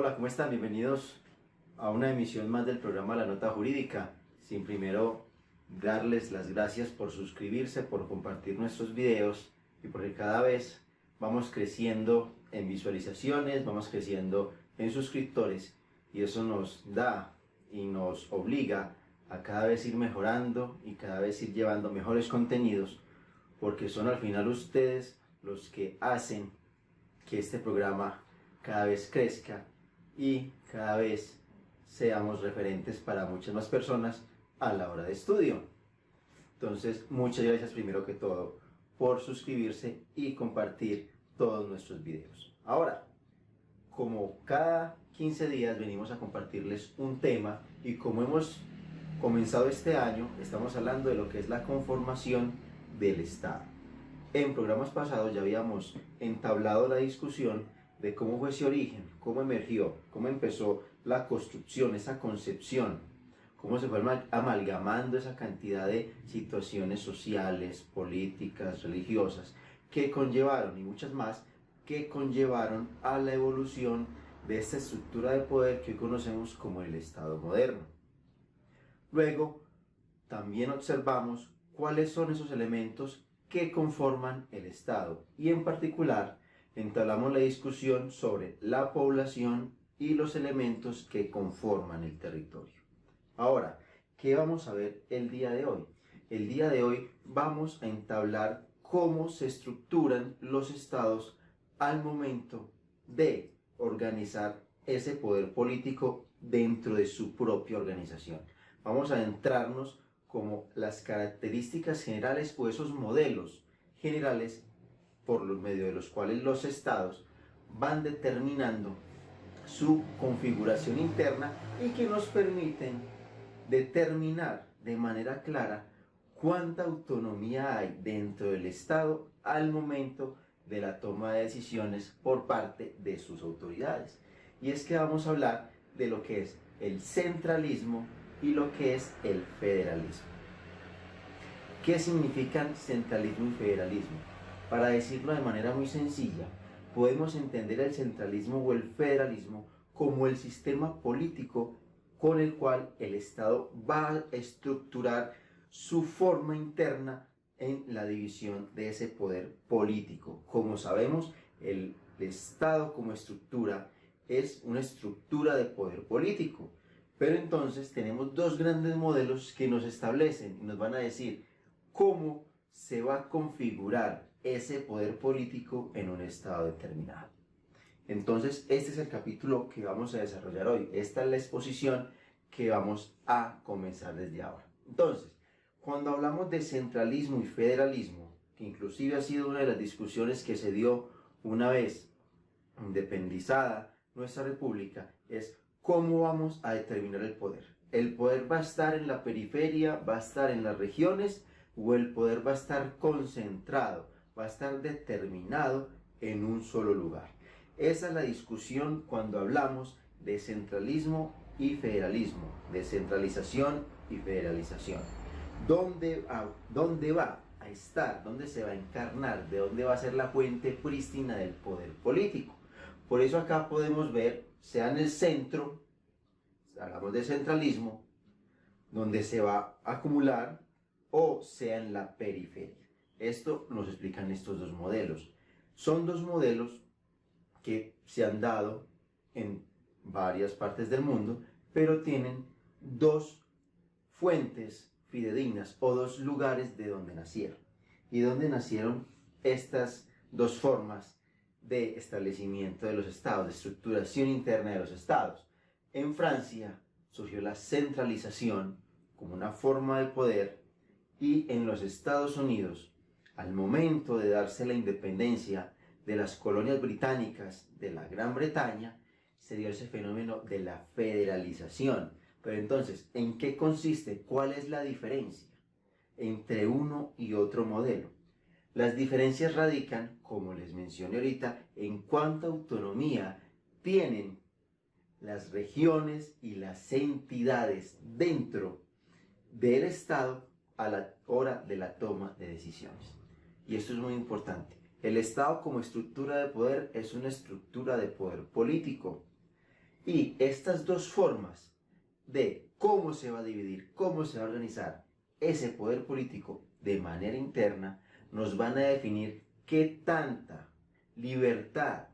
Hola, ¿cómo están? Bienvenidos a una emisión más del programa La Nota Jurídica. Sin primero darles las gracias por suscribirse, por compartir nuestros videos y porque cada vez vamos creciendo en visualizaciones, vamos creciendo en suscriptores y eso nos da y nos obliga a cada vez ir mejorando y cada vez ir llevando mejores contenidos, porque son al final ustedes los que hacen que este programa cada vez crezca y cada vez seamos referentes para muchas más personas a la hora de estudio. Entonces, muchas gracias primero que todo por suscribirse y compartir todos nuestros videos. Ahora, como cada 15 días venimos a compartirles un tema y como hemos comenzado este año, estamos hablando de lo que es la conformación del Estado. En programas pasados ya habíamos entablado la discusión de cómo fue ese origen, cómo emergió, cómo empezó la construcción, esa concepción, cómo se fue amalgamando esa cantidad de situaciones sociales, políticas, religiosas, que conllevaron, y muchas más, que conllevaron a la evolución de esta estructura de poder que hoy conocemos como el Estado moderno. Luego, también observamos cuáles son esos elementos que conforman el Estado y en particular entablamos la discusión sobre la población y los elementos que conforman el territorio. Ahora, ¿qué vamos a ver el día de hoy? El día de hoy vamos a entablar cómo se estructuran los estados al momento de organizar ese poder político dentro de su propia organización. Vamos a adentrarnos como las características generales o esos modelos generales por medio de los cuales los estados van determinando su configuración interna y que nos permiten determinar de manera clara cuánta autonomía hay dentro del estado al momento de la toma de decisiones por parte de sus autoridades. Y es que vamos a hablar de lo que es el centralismo y lo que es el federalismo. ¿Qué significan centralismo y federalismo? Para decirlo de manera muy sencilla, podemos entender el centralismo o el federalismo como el sistema político con el cual el Estado va a estructurar su forma interna en la división de ese poder político. Como sabemos, el Estado como estructura es una estructura de poder político. Pero entonces tenemos dos grandes modelos que nos establecen y nos van a decir cómo se va a configurar ese poder político en un estado determinado. Entonces, este es el capítulo que vamos a desarrollar hoy. Esta es la exposición que vamos a comenzar desde ahora. Entonces, cuando hablamos de centralismo y federalismo, que inclusive ha sido una de las discusiones que se dio una vez independizada nuestra república, es cómo vamos a determinar el poder. ¿El poder va a estar en la periferia, va a estar en las regiones o el poder va a estar concentrado, va a estar determinado en un solo lugar? Esa es la discusión cuando hablamos de centralismo y federalismo, de centralización y federalización. ¿Dónde va a estar? ¿Dónde se va a encarnar? ¿De dónde va a ser la fuente prístina del poder político? Por eso acá podemos ver, sea en el centro, hablamos de centralismo, donde se va a acumular, o sea en la periferia. Esto nos explican estos dos modelos. Son dos modelos que se han dado en varias partes del mundo, pero tienen dos fuentes fidedignas o dos lugares de donde nacieron. ¿Y donde nacieron estas dos formas de establecimiento de los estados, de estructuración interna de los estados? En Francia surgió la centralización como una forma de poder y en los Estados Unidos, al momento de darse la independencia de las colonias británicas de la Gran Bretaña, se dio ese fenómeno de la federalización. Pero entonces, ¿en qué consiste? ¿Cuál es la diferencia entre uno y otro modelo? Las diferencias radican, como les mencioné ahorita, en cuánta autonomía tienen las regiones y las entidades dentro del Estado a la hora de la toma de decisiones. Y esto es muy importante. El Estado como estructura de poder es una estructura de poder político Y estas dos formas de cómo se va a dividir, cómo se va a organizar ese poder político de manera interna, nos van a definir qué tanta libertad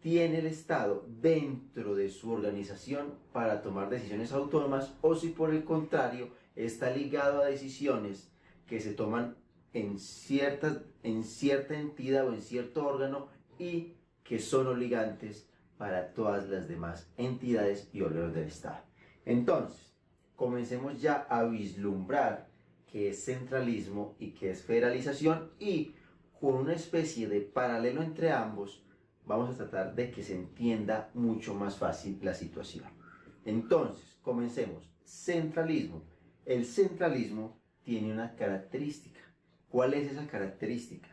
tiene el Estado dentro de su organización para tomar decisiones autónomas, o si por el contrario está ligado a decisiones que se toman en cierta entidad o en cierto órgano y que son obligantes para todas las demás entidades y órganos del Estado. Entonces, comencemos ya a vislumbrar qué es centralismo y qué es federalización, y con una especie de paralelo entre ambos vamos a tratar de que se entienda mucho más fácil la situación. Entonces, comencemos. Centralismo. El centralismo tiene una característica. ¿Cuál es esa característica?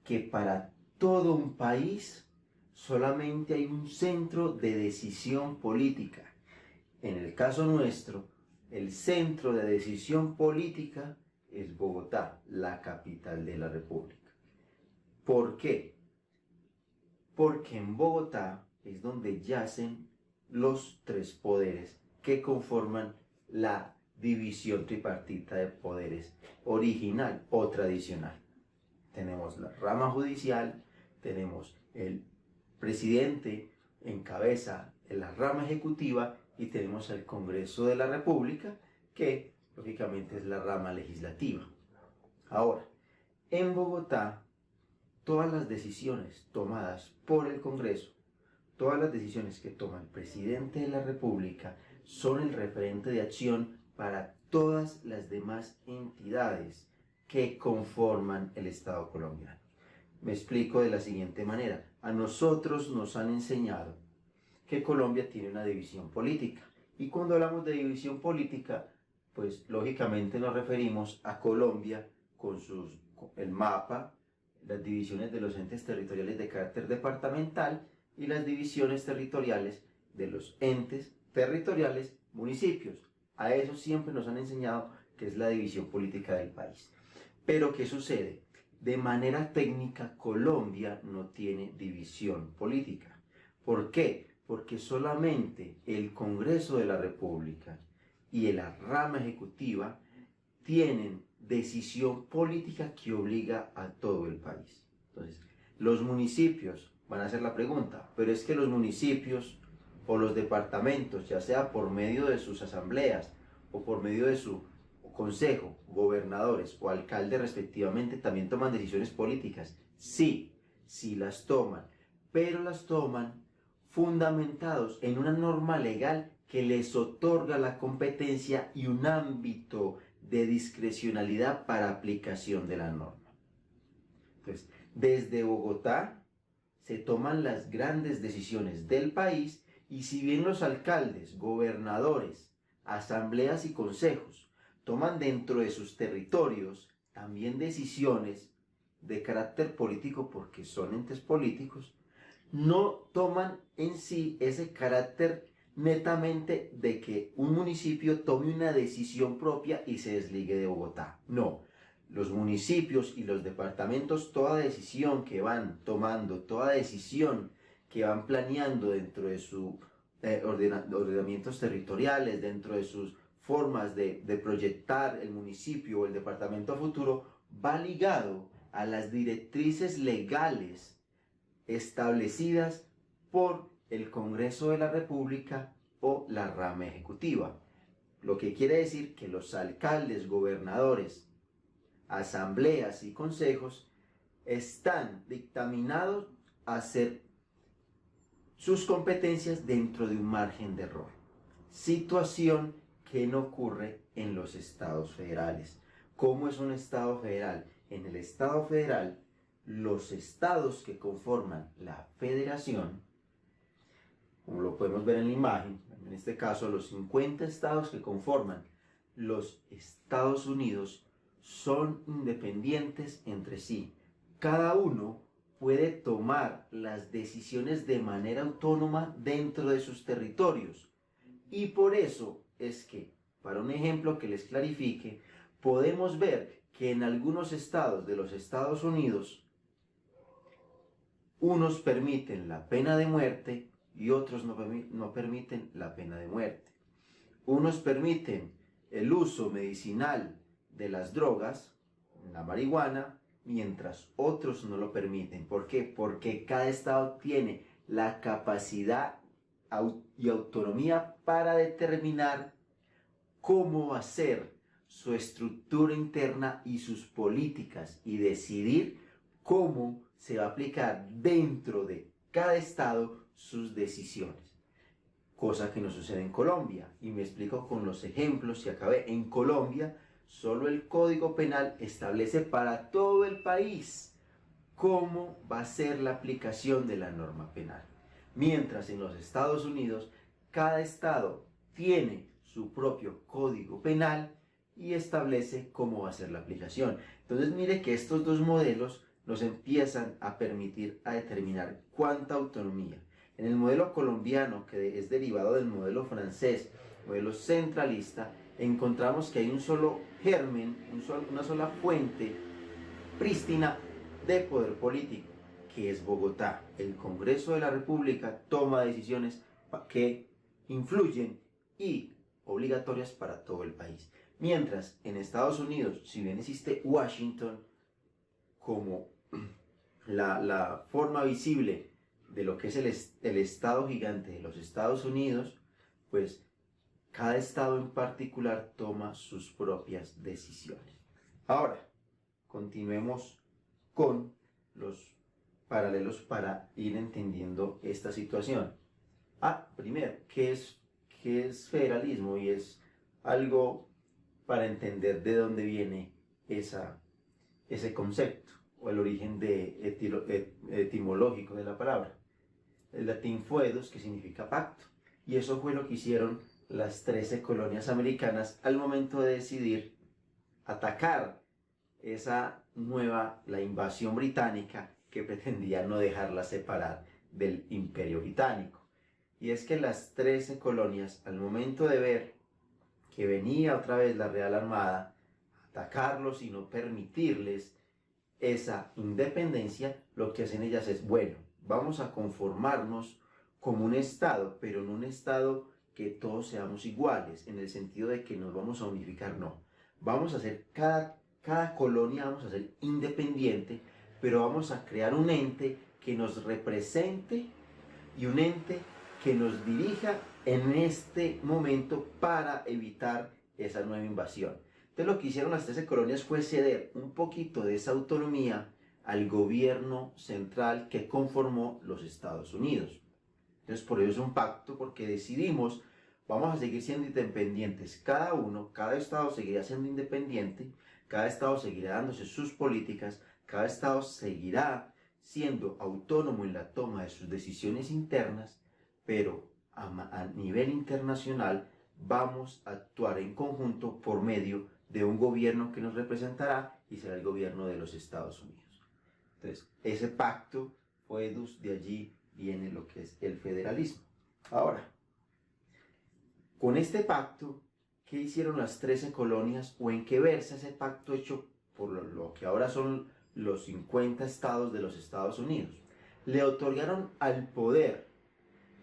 Que para todo un país solamente hay un centro de decisión política. En el caso nuestro, el centro de decisión política es Bogotá, la capital de la República. ¿Por qué? Porque en Bogotá es donde yacen los tres poderes que conforman la división tripartita de poderes original o tradicional. Tenemos la rama judicial, tenemos el presidente en cabeza de la rama ejecutiva y tenemos el Congreso de la República, que lógicamente es la rama legislativa. Ahora, en Bogotá, todas las decisiones tomadas por el Congreso, todas las decisiones que toma el presidente de la República son el referente de acción para todas las demás entidades que conforman el Estado colombiano. Me explico de la siguiente manera. A nosotros nos han enseñado que Colombia tiene una división política. Y cuando hablamos de división política, pues lógicamente nos referimos a Colombia con el mapa, las divisiones de los entes territoriales de carácter departamental y las divisiones territoriales de los entes territoriales municipios. A eso siempre nos han enseñado que es la división política del país. Pero ¿qué sucede? De manera técnica, Colombia no tiene división política. ¿Por qué? Porque solamente el Congreso de la República y la rama ejecutiva tienen decisión política que obliga a todo el país. Entonces, los municipios van a hacer la pregunta, pero es que los municipios o los departamentos, ya sea por medio de sus asambleas o por medio de su consejo, gobernadores o alcaldes respectivamente, también toman decisiones políticas. Sí, sí las toman, pero las toman fundamentados en una norma legal que les otorga la competencia y un ámbito de discrecionalidad para aplicación de la norma. Entonces, desde Bogotá se toman las grandes decisiones del país, y si bien los alcaldes, gobernadores, asambleas y consejos toman dentro de sus territorios también decisiones de carácter político porque son entes políticos, no toman en sí ese carácter netamente de que un municipio tome una decisión propia y se desligue de Bogotá. No, los municipios y los departamentos, toda decisión que van tomando, toda decisión que van planeando dentro de sus ordenamientos territoriales, dentro de sus formas de proyectar el municipio o el departamento a futuro, va ligado a las directrices legales establecidas por el Congreso de la República o la rama ejecutiva. Lo que quiere decir que los alcaldes, gobernadores, asambleas y consejos están dictaminados a hacer sus competencias dentro de un margen de error. Situación que no ocurre en los estados federales. ¿Cómo es un estado federal? En el estado federal, los estados que conforman la federación, como lo podemos ver en la imagen, en este caso los 50 estados que conforman los Estados Unidos, son independientes entre sí. Cada uno puede tomar las decisiones de manera autónoma dentro de sus territorios. Y por eso es que, para un ejemplo que les clarifique, podemos ver que en algunos estados de los Estados Unidos, unos permiten la pena de muerte y otros no permiten la pena de muerte. Unos permiten el uso medicinal de las drogas, la marihuana, mientras otros no lo permiten. ¿Por qué? Porque cada estado tiene la capacidad y autonomía para determinar cómo va a ser su estructura interna y sus políticas y decidir cómo se va a aplicar dentro de cada estado sus decisiones. Cosa que no sucede en Colombia. Y me explico con los ejemplos y acabé. En Colombia, solo el Código Penal establece para todo el país cómo va a ser la aplicación de la norma penal. Mientras en los Estados Unidos, cada estado tiene su propio Código Penal y establece cómo va a ser la aplicación. Entonces mire que estos dos modelos nos empiezan a permitir a determinar cuánta autonomía. En el modelo colombiano, que es derivado del modelo francés, modelo centralista, encontramos que hay un solo germen, una sola fuente prístina de poder político, que es Bogotá. El Congreso de la República toma decisiones que influyen y obligatorias para todo el país. Mientras en Estados Unidos, si bien existe Washington como la forma visible de lo que es el estado gigante de los Estados Unidos, pues cada estado en particular toma sus propias decisiones. Ahora, continuemos con los paralelos para ir entendiendo esta situación. Primero, ¿qué es federalismo? Y es algo para entender de dónde viene ese concepto o el origen etimológico de la palabra. El latín foedus, que significa pacto, y eso fue lo que hicieron las 13 colonias americanas al momento de decidir atacar la invasión británica que pretendía no dejarla separar del imperio británico. Y es que las 13 colonias, al momento de ver que venía otra vez la Real Armada a atacarlos y no permitirles esa independencia, lo que hacen ellas es, bueno, vamos a conformarnos como un estado, pero no un estado que todos seamos iguales, en el sentido de que nos vamos a unificar, no. Vamos a hacer cada colonia, vamos a ser independiente, pero vamos a crear un ente que nos represente y un ente que nos dirija en este momento para evitar esa nueva invasión. Entonces lo que hicieron las 13 colonias fue ceder un poquito de esa autonomía al gobierno central que conformó los Estados Unidos. Entonces por eso es un pacto, porque decidimos, vamos a seguir siendo independientes. Cada estado seguirá siendo independiente, cada estado seguirá dándose sus políticas, cada estado seguirá siendo autónomo en la toma de sus decisiones internas, pero a nivel internacional vamos a actuar en conjunto por medio de un gobierno que nos representará y será el gobierno de los Estados Unidos. Entonces, ese pacto foedus, de allí viene lo que es el federalismo. Ahora, con este pacto, ¿qué hicieron las 13 colonias o en qué versa ese pacto hecho por lo que ahora son los 50 estados de los Estados Unidos? Le otorgaron al poder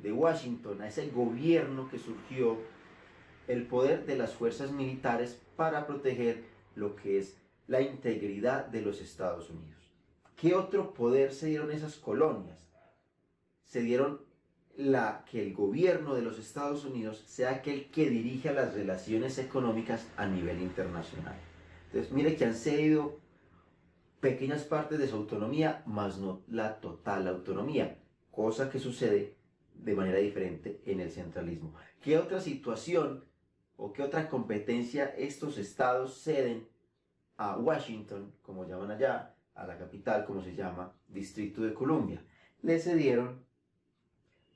de Washington, a ese gobierno que surgió, el poder de las fuerzas militares para proteger lo que es la integridad de los Estados Unidos. ¿Qué otro poder se dieron esas colonias? Se dieron que el gobierno de los Estados Unidos sea aquel que dirija las relaciones económicas a nivel internacional. Entonces, mire que han cedido pequeñas partes de su autonomía, más no la total autonomía, cosa que sucede de manera diferente en el centralismo. ¿Qué otra situación o qué otra competencia estos estados ceden a Washington, como llaman allá, a la capital, como se llama, Distrito de Columbia? Le cedieron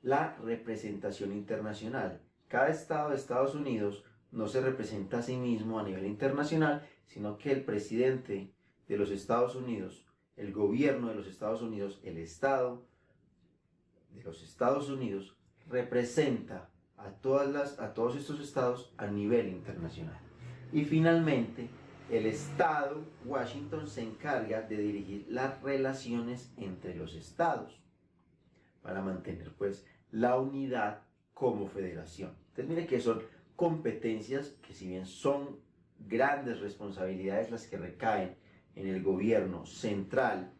la representación internacional. Cada estado de Estados Unidos no se representa a sí mismo a nivel internacional, sino que el presidente de los Estados Unidos, el gobierno de los Estados Unidos, el estado de los Estados Unidos representa a todos estos estados a nivel internacional. Y finalmente, el estado Washington se encarga de dirigir las relaciones entre los estados para mantener pues la unidad como federación. Entonces mire que son competencias que, si bien son grandes responsabilidades las que recaen en el gobierno central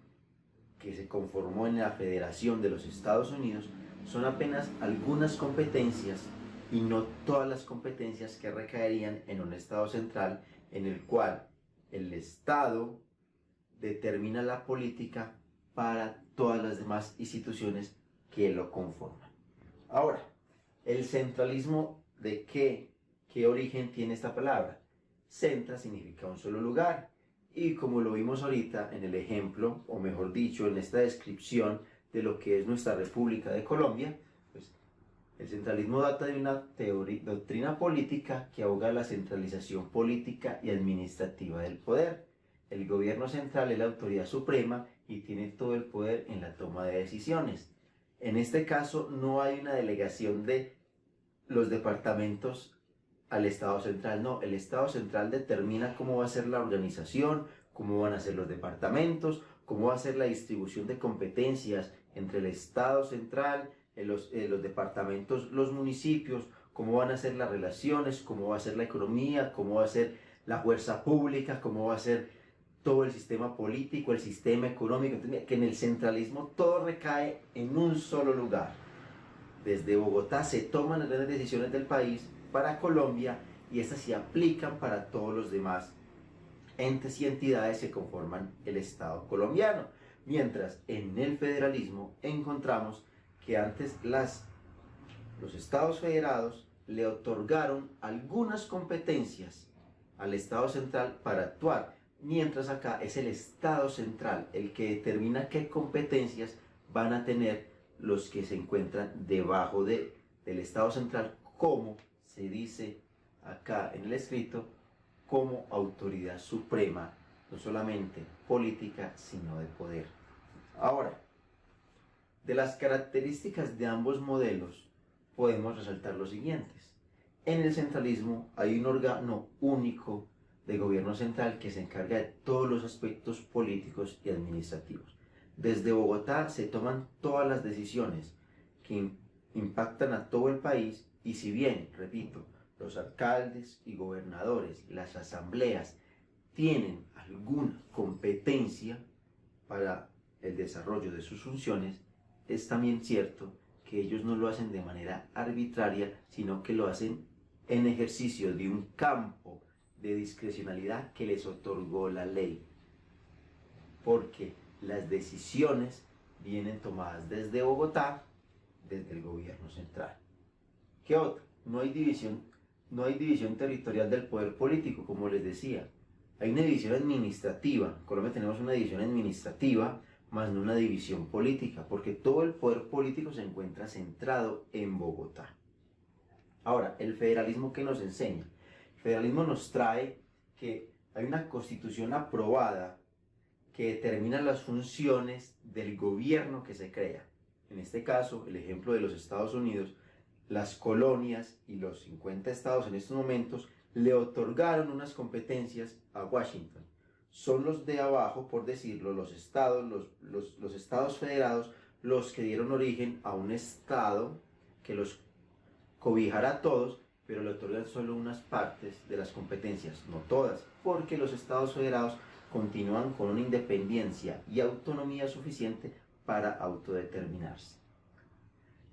que se conformó en la Federación de los Estados Unidos, son apenas algunas competencias y no todas las competencias que recaerían en un Estado central, en el cual el Estado determina la política para todas las demás instituciones que lo conforman. Ahora, el centralismo, ¿de qué origen tiene esta palabra? Centra significa un solo lugar, y como lo vimos ahorita en el ejemplo, o mejor dicho, en esta descripción de lo que es nuestra República de Colombia, pues el centralismo data de una doctrina política que ahoga la centralización política y administrativa del poder. El gobierno central es la autoridad suprema y tiene todo el poder en la toma de decisiones. En este caso no hay una delegación de los departamentos al Estado central, no, el Estado central determina cómo va a ser la organización, cómo van a ser los departamentos, cómo va a ser la distribución de competencias entre el Estado central, los departamentos, los municipios, cómo van a ser las relaciones, cómo va a ser la economía, cómo va a ser la fuerza pública, cómo va a ser todo el sistema político, el sistema económico. Entonces, que en el centralismo todo recae en un solo lugar. Desde Bogotá se toman las grandes decisiones del país para Colombia, y estas se aplican para todos los demás entes y entidades que conforman el Estado colombiano. Mientras en el federalismo encontramos que antes los estados federados le otorgaron algunas competencias al Estado central para actuar, mientras acá es el Estado central el que determina qué competencias van a tener los que se encuentran debajo del Estado central, como se dice acá en el escrito, como autoridad suprema, no solamente política, sino de poder. Ahora, de las características de ambos modelos podemos resaltar los siguientes. En el centralismo hay un órgano único de gobierno central que se encarga de todos los aspectos políticos y administrativos. Desde Bogotá se toman todas las decisiones que impactan a todo el país, y si bien, repito, los alcaldes y gobernadores, las asambleas, tienen alguna competencia para el desarrollo de sus funciones, es también cierto que ellos no lo hacen de manera arbitraria, sino que lo hacen en ejercicio de un campo de discrecionalidad que les otorgó la ley, porque las decisiones vienen tomadas desde Bogotá, desde el gobierno central. ¿Qué otra? No hay división territorial del poder político, como les decía. Hay una división administrativa. En Colombia tenemos una división administrativa, más no una división política, porque todo el poder político se encuentra centrado en Bogotá. Ahora, el federalismo, ¿qué nos enseña? El federalismo nos trae que hay una constitución aprobada que determina las funciones del gobierno que se crea. En este caso, el ejemplo de los Estados Unidos, las colonias y los 50 estados en estos momentos le otorgaron unas competencias a Washington. Son los de abajo, por decirlo, los estados, los estados federados, los que dieron origen a un estado que los cobijara a todos, pero le otorgan solo unas partes de las competencias, no todas, porque los estados federados continúan con una independencia y autonomía suficiente para autodeterminarse.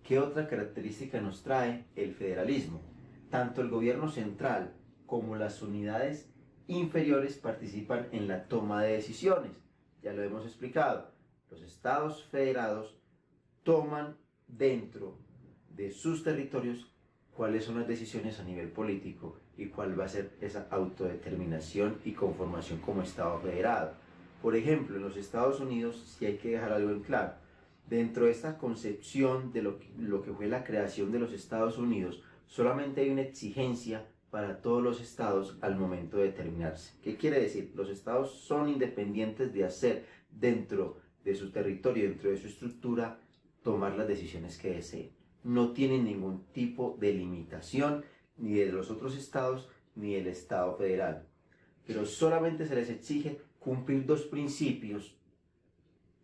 ¿Qué otra característica nos trae el federalismo? Tanto el gobierno central como las unidades inferiores participan en la toma de decisiones. Ya lo hemos explicado. Los estados federados toman dentro de sus territorios cuáles son las decisiones a nivel político y cuál va a ser esa autodeterminación y conformación como Estado federado. Por ejemplo, en los Estados Unidos, sí hay que dejar algo en claro. Dentro de esta concepción de lo que fue la creación de los Estados Unidos, solamente hay una exigencia para todos los estados al momento de determinarse. ¿Qué quiere decir? Los estados son independientes de hacer dentro de su territorio, dentro de su estructura, tomar las decisiones que deseen. No tienen ningún tipo de limitación ni de los otros estados ni del Estado federal. Pero solamente se les exige cumplir dos principios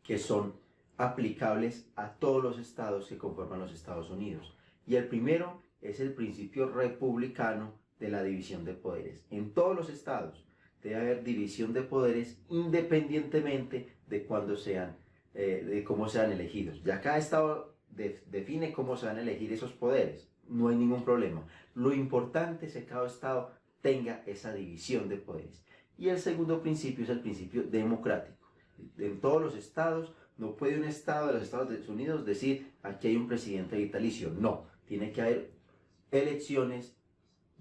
que son aplicables a todos los estados que conforman los Estados Unidos. Y el primero es el principio republicano de la división de poderes. En todos los estados debe haber división de poderes independientemente de cuándo sean, de cómo sean elegidos. Ya cada estado define cómo se van a elegir esos poderes. No hay ningún problema. Lo importante es que cada estado tenga esa división de poderes. Y el segundo principio es el principio democrático. En todos los estados, no puede un estado de los Estados Unidos decir aquí hay un presidente vitalicio. No, tiene que haber elecciones.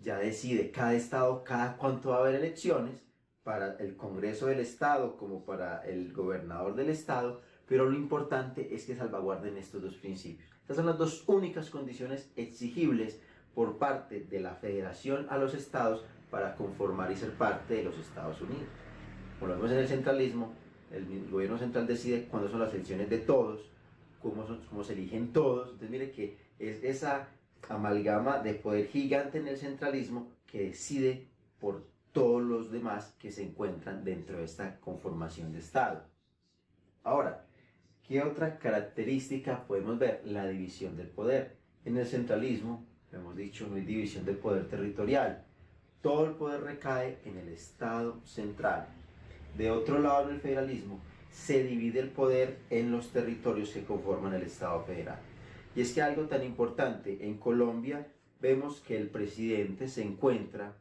Ya decide cada estado cada cuánto va a haber elecciones para el Congreso del estado como para el gobernador del estado, pero lo importante es que salvaguarden estos dos principios. Estas son las dos únicas condiciones exigibles por parte de la federación a los estados para conformar y ser parte de los Estados Unidos. Como lo vemos en el centralismo, el gobierno central decide cuándo son las elecciones de todos, cómo se eligen todos. Entonces mire que es esa amalgama de poder gigante en el centralismo que decide por todos los demás que se encuentran dentro de esta conformación de Estado. Ahora, ¿qué otra característica podemos ver? La división del poder. En el centralismo, lo hemos dicho, no hay división del poder territorial. Todo el poder recae en el Estado central. De otro lado, en el federalismo, se divide el poder en los territorios que conforman el Estado federal. Y es que algo tan importante, en Colombia vemos que el presidente se encuentra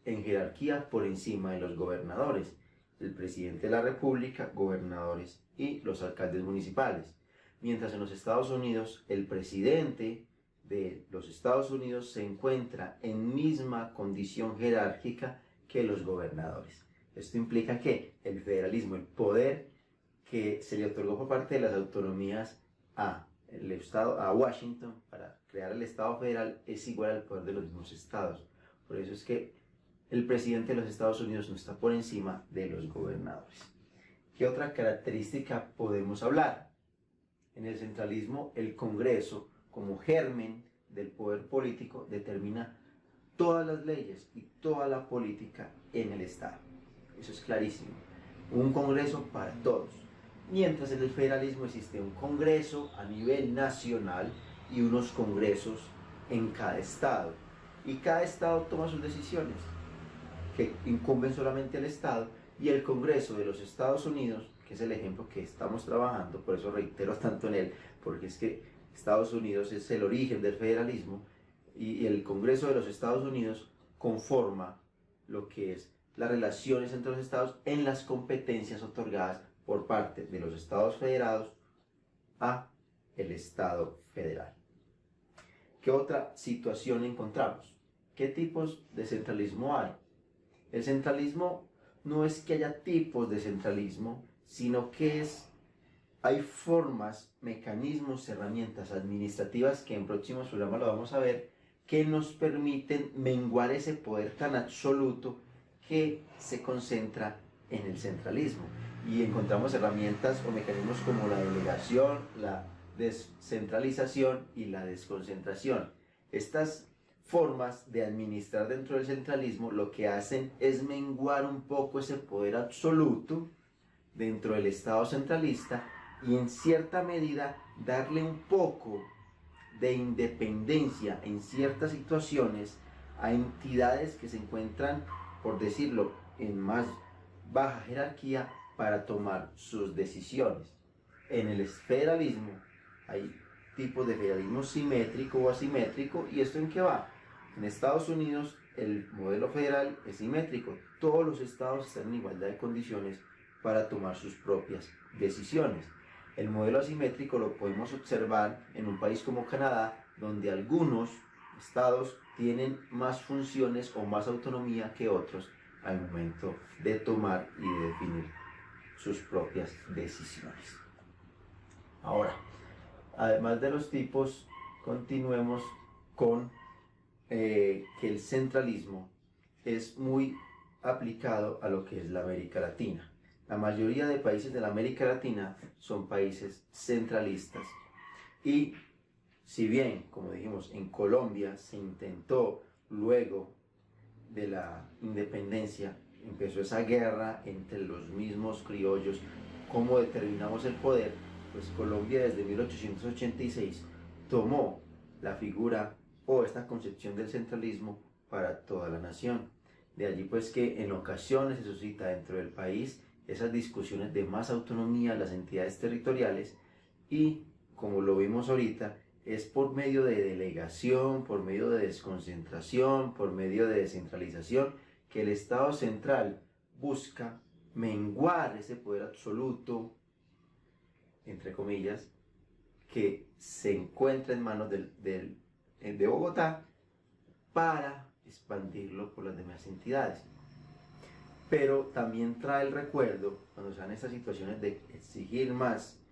en jerarquía por encima de los gobernadores. El presidente de la República, gobernadores y los alcaldes municipales. Mientras en los Estados Unidos, el presidente de los Estados Unidos se encuentra en misma condición jerárquica que los gobernadores. Esto implica que el federalismo, el poder que se le otorgó por parte de las autonomías a Washington para crear el Estado federal, es igual al poder de los mismos estados. Por eso es que el presidente de los Estados Unidos no está por encima de los gobernadores. ¿Qué otra característica podemos hablar? En el centralismo, el Congreso, como germen del poder político, determina todas las leyes y toda la política en el Estado. Eso es clarísimo. Un Congreso para todos. Mientras en el federalismo existe un Congreso a nivel nacional y unos congresos en cada estado. Y cada estado toma sus decisiones que incumben solamente al Estado, y el Congreso de los Estados Unidos, que es el ejemplo que estamos trabajando, por eso reitero tanto en él, porque es que Estados Unidos es el origen del federalismo, y el Congreso de los Estados Unidos conforma lo que es las relaciones entre los estados en las competencias otorgadas por parte de los estados federados a el Estado federal. ¿Qué otra situación encontramos? ¿Qué tipos de centralismo hay? El centralismo no es que haya tipos de centralismo, sino que hay formas, mecanismos, herramientas administrativas que en próximos programas lo vamos a ver, que nos permiten menguar ese poder tan absoluto que se concentra en el centralismo. Y encontramos herramientas o mecanismos como la delegación, la descentralización y la desconcentración. Estas formas de administrar dentro del centralismo lo que hacen es menguar un poco ese poder absoluto dentro del Estado centralista y en cierta medida darle un poco de independencia en ciertas situaciones a entidades que se encuentran, por decirlo, en más baja jerarquía para tomar sus decisiones. En el federalismo hay tipos de federalismo simétrico o asimétrico. ¿Y esto en qué va? En Estados Unidos el modelo federal es simétrico. Todos los estados están en igualdad de condiciones para tomar sus propias decisiones. El modelo asimétrico lo podemos observar en un país como Canadá, donde algunos estados tienen más funciones o más autonomía que otros al momento de tomar y de definir sus propias decisiones. Ahora, además de los tipos, continuemos con que el centralismo es muy aplicado a lo que es la América Latina. La mayoría de países de la América Latina son países centralistas y si bien, como dijimos, en Colombia se intentó luego de la independencia, empezó esa guerra entre los mismos criollos, cómo determinamos el poder, pues Colombia desde 1886 tomó la figura o esta concepción del centralismo para toda la nación. De allí pues que en ocasiones se suscita dentro del país esas discusiones de más autonomía a las entidades territoriales y, como lo vimos ahorita, es por medio de delegación, por medio de desconcentración, por medio de descentralización, que el Estado central busca menguar ese poder absoluto, entre comillas, que se encuentra en manos de Bogotá para expandirlo por las demás entidades. Pero también trae el recuerdo, cuando se dan estas situaciones de exigir más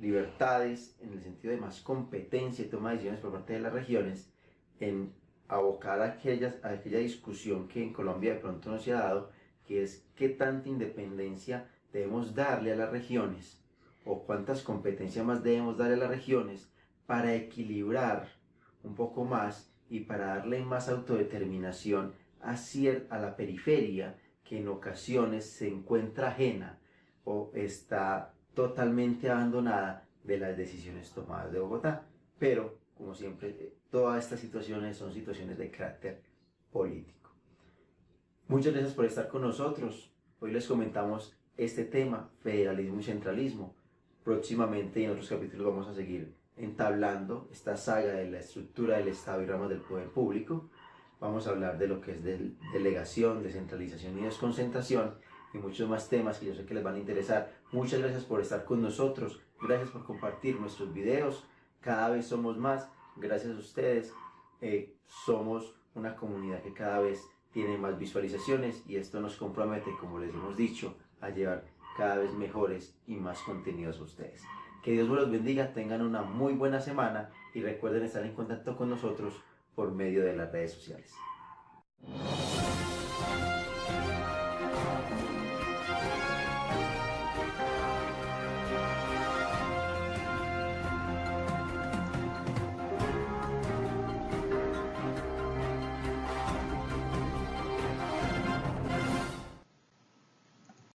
libertades, en el sentido de más competencia y toma de decisiones por parte de las regiones, en abocar a aquella discusión que en Colombia de pronto no se ha dado, que es qué tanta independencia debemos darle a las regiones, o cuántas competencias más debemos darle a las regiones para equilibrar un poco más y para darle más autodeterminación a la periferia, que en ocasiones se encuentra ajena o está totalmente abandonada de las decisiones tomadas de Bogotá. Pero, como siempre, todas estas situaciones son situaciones de carácter político. Muchas gracias por estar con nosotros. Hoy les comentamos este tema, federalismo y centralismo. Próximamente y en otros capítulos vamos a seguir entablando esta saga de la estructura del Estado y ramas del poder público. Vamos a hablar de lo que es delegación, descentralización y desconcentración y muchos más temas que yo sé que les van a interesar. Muchas gracias por estar con nosotros, gracias por compartir nuestros videos, cada vez somos más, gracias a ustedes, somos una comunidad que cada vez tiene más visualizaciones y esto nos compromete, como les hemos dicho, a llevar cada vez mejores y más contenidos a ustedes. Que Dios los bendiga, tengan una muy buena semana y recuerden estar en contacto con nosotros por medio de las redes sociales.